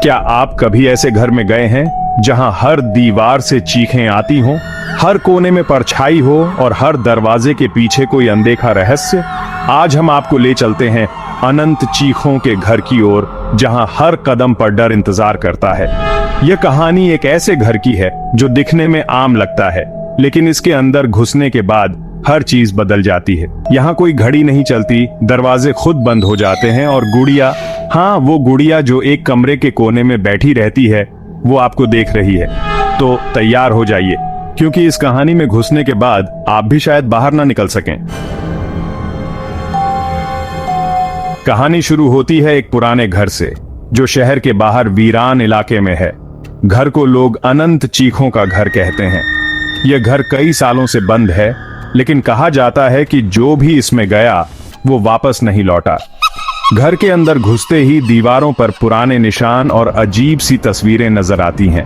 क्या आप कभी ऐसे घर में गए हैं जहां हर दीवार से चीखें आती हों, हर कोने में परछाई हो और हर दरवाजे के पीछे कोई अनदेखा रहस्य? आज हम आपको ले चलते हैं अनंत चीखों के घर की ओर, जहां हर कदम पर डर इंतजार करता है। यह कहानी एक ऐसे घर की है जो दिखने में आम लगता है, लेकिन इसके अंदर घुसने के बाद हर चीज बदल जाती है। यहाँ कोई घड़ी नहीं चलती, दरवाजे खुद बंद हो जाते हैं और गुड़िया, हाँ वो गुड़िया जो एक कमरे के कोने में बैठी रहती है, वो आपको देख रही है। तो तैयार हो जाइए, क्योंकि इस कहानी में घुसने के बाद आप भी शायद बाहर ना निकल सकें। कहानी शुरू होती है एक पुराने घर से, जो शहर के बाहर वीरान इलाके में है। घर को लोग अनंत चीखों का घर कहते हैं। यह घर कई सालों से बंद है, लेकिन कहा जाता है कि जो भी इसमें गया वो वापस नहीं लौटा। घर के अंदर घुसते ही दीवारों पर पुराने निशान और अजीब सी तस्वीरें नजर आती हैं।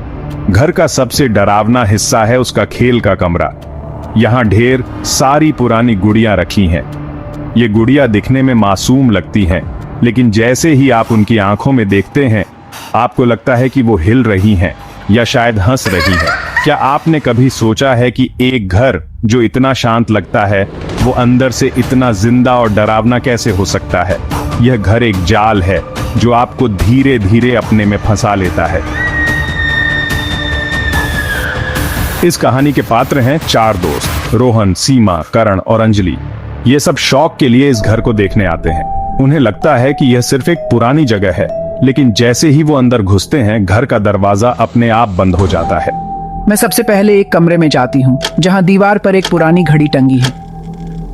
घर का सबसे डरावना हिस्सा है उसका खेल का कमरा। यहाँ ढेर सारी पुरानी गुड़ियां रखी हैं। ये गुड़ियां दिखने में मासूम लगती हैं, लेकिन जैसे ही आप उनकी आंखों में देखते हैं, आपको लगता है कि वो हिल रही हैं या शायद हंस रही हैं। क्या आपने कभी सोचा है कि एक घर जो इतना शांत लगता है, वो अंदर से इतना जिंदा और डरावना कैसे हो सकता है? यह घर एक जाल है जो आपको धीरे धीरे अपने में फंसा लेता है। इस कहानी के पात्र हैं 4 दोस्त, रोहन, सीमा, करण और अंजलि। ये सब शौक के लिए इस घर को देखने आते हैं। उन्हें लगता है कि यह सिर्फ एक पुरानी जगह है, लेकिन जैसे ही वो अंदर घुसते हैं, घर का दरवाजा अपने आप बंद हो जाता है। मैं सबसे पहले एक कमरे में जाती हूँ, जहाँ दीवार पर एक पुरानी घड़ी टंगी है,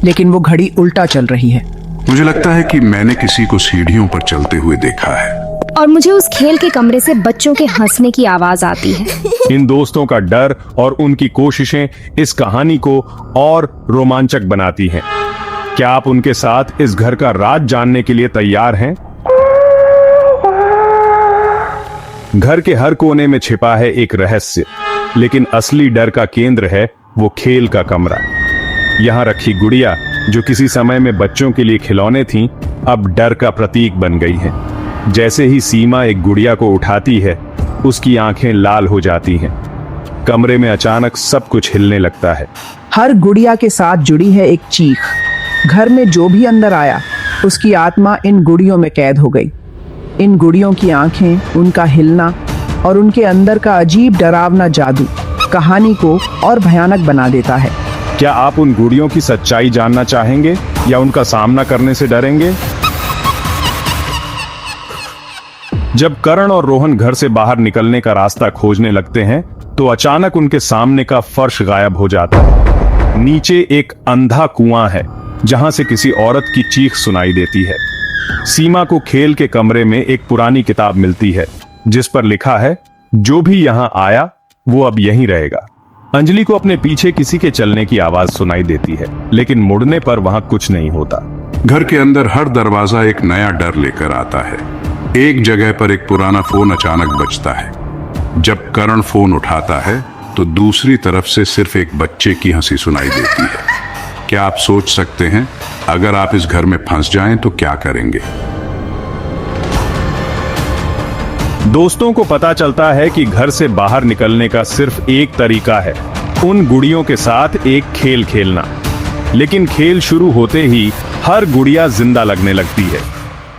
लेकिन वो घड़ी उल्टा चल रही है। मुझे लगता है कि मैंने किसी को सीढ़ियों पर चलते हुए देखा है। और मुझे उस खेल के कमरे से बच्चों के हंसने की आवाज आती है। इन दोस्तों का डर और उनकी कोशिशें इस कहानी को और रोमांचक बनाती हैं। क्या आप उनके साथ इस घर का राज जानने के लिए तैयार हैं? घर के हर कोने में छिपा है एक रहस्य, लेकिन असली डर का केंद्र है वो खेल का कमरा। यहाँ रखी गुड़िया, जो किसी समय में बच्चों के लिए खिलौने थीं, अब डर का प्रतीक बन गई हैं। जैसे ही सीमा एक गुड़िया को उठाती है, उसकी आंखें लाल हो जाती हैं। कमरे में अचानक सब कुछ हिलने लगता है। हर गुड़िया के साथ जुड़ी है एक चीख। घर में जो भी अंदर आया, उसकी आत्मा इन गुड़ियों में कैद हो गई। इन गुड़ियों की आंखें, उनका हिलना और उनके अंदर का अजीब डरावना जादू कहानी को और भयानक बना देता है। क्या आप उन गुड़ियों की सच्चाई जानना चाहेंगे या उनका सामना करने से डरेंगे? जब करण और रोहन घर से बाहर निकलने का रास्ता खोजने लगते हैं, तो अचानक उनके सामने का फर्श गायब हो जाता है। नीचे एक अंधा कुआं है, जहां से किसी औरत की चीख सुनाई देती है। सीमा को खेल के कमरे में एक पुरानी किताब मिलती है, जिस पर लिखा है, जो भी यहां आया वो अब यहीं रहेगा। अंजलि को अपने पीछे किसी के चलने की आवाज सुनाई देती है, लेकिन मुड़ने पर वहां कुछ नहीं होता। घर के अंदर हर दरवाजा एक नया डर लेकर आता है। एक जगह पर एक पुराना फोन अचानक बजता है। जब करण फोन उठाता है, तो दूसरी तरफ से सिर्फ एक बच्चे की हंसी सुनाई देती है। क्या आप सोच सकते हैं, अगर आप इस घर में फंस जाएं तो क्या करेंगे? दोस्तों को पता चलता है कि घर से बाहर निकलने का सिर्फ एक तरीका है, उन गुड़ियों के साथ एक खेल खेलना। लेकिन खेल शुरू होते ही हर गुड़िया जिंदा लगने लगती है।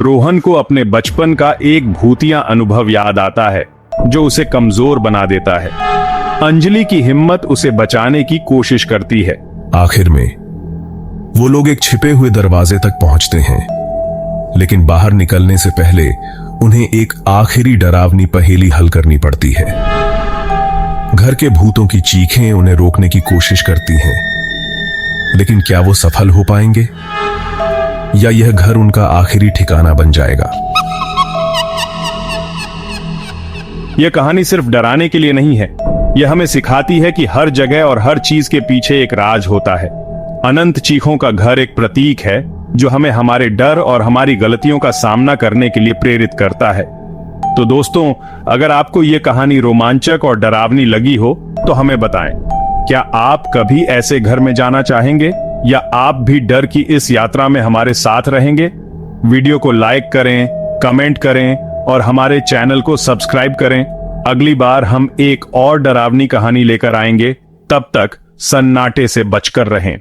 रोहन को अपने बचपन का एक भूतिया अनुभव याद आता है, जो उसे कमजोर बना देता है। अंजलि की हिम्मत उसे बचाने की कोशिश करती है। आखिर में वो लोग एक छिपे हुए दरवाजे तक पहुंचते हैं, लेकिन बाहर निकलने से पहले उन्हें एक आखिरी डरावनी पहेली हल करनी पड़ती है। घर के भूतों की चीखें उन्हें रोकने की कोशिश करती हैं, लेकिन क्या वो सफल हो पाएंगे या यह घर उनका आखिरी ठिकाना बन जाएगा? यह कहानी सिर्फ डराने के लिए नहीं है, यह हमें सिखाती है कि हर जगह और हर चीज के पीछे एक राज होता है। अनंत चीखों का घर एक प्रतीक है, जो हमें हमारे डर और हमारी गलतियों का सामना करने के लिए प्रेरित करता है। तो दोस्तों, अगर आपको यह कहानी रोमांचक और डरावनी लगी हो, तो हमें बताएं। क्या आप कभी ऐसे घर में जाना चाहेंगे या आप भी डर की इस यात्रा में हमारे साथ रहेंगे? वीडियो को लाइक करें, कमेंट करें और हमारे चैनल को सब्सक्राइब करें। अगली बार हम एक और डरावनी कहानी लेकर आएंगे। तब तक सन्नाटे से बचकर रहें।